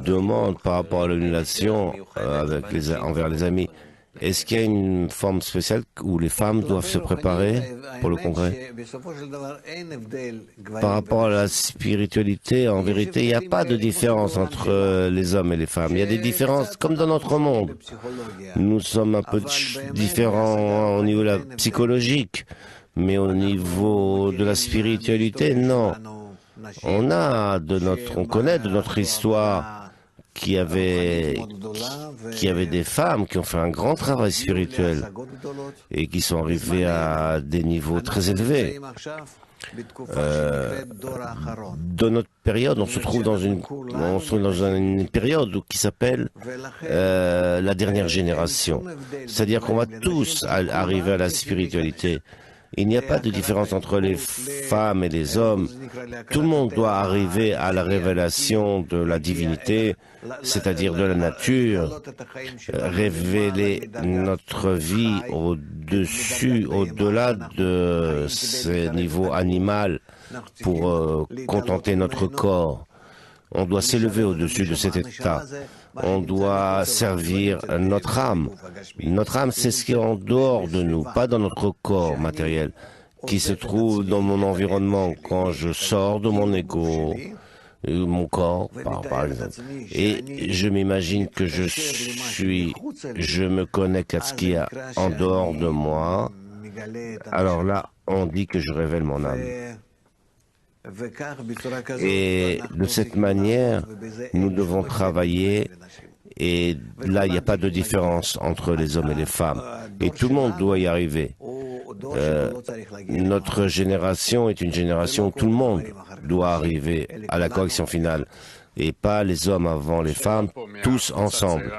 demande par rapport à l'annulation envers les amis. Est-ce qu'il y a une forme spéciale où les femmes doivent se préparer pour le congrès? Par rapport à la spiritualité, en vérité, il n'y a pas de différence entre les hommes et les femmes. Il y a des différences comme dans notre monde. Nous sommes un peu différents au niveau de la psychologique, mais au niveau de la spiritualité, non. On connaît de notre histoire qui avait des femmes qui ont fait un grand travail spirituel et qui sont arrivées à des niveaux très élevés. Dans notre période, on se trouve dans une période qui s'appelle la dernière génération. C'est-à-dire qu'on va tous arriver à la spiritualité. Il n'y a pas de différence entre les femmes et les hommes. Tout le monde doit arriver à la révélation de la divinité, c'est-à-dire de la nature, révéler notre vie au-dessus, au-delà de ces niveaux animaux pour contenter notre corps. On doit s'élever au-dessus de cet état. On doit servir notre âme. Notre âme, c'est ce qui est en dehors de nous, pas dans notre corps matériel, qui se trouve dans mon environnement quand je sors de mon ego, mon corps, par exemple. Et je m'imagine que je me connecte à ce qu'il y a en dehors de moi. Alors là, on dit que je révèle mon âme. Et de cette manière, nous devons travailler et là, il n'y a pas de différence entre les hommes et les femmes. Et tout le monde doit y arriver. Notre génération est une génération où tout le monde doit arriver à la correction finale et pas les hommes avant les femmes, tous ensemble.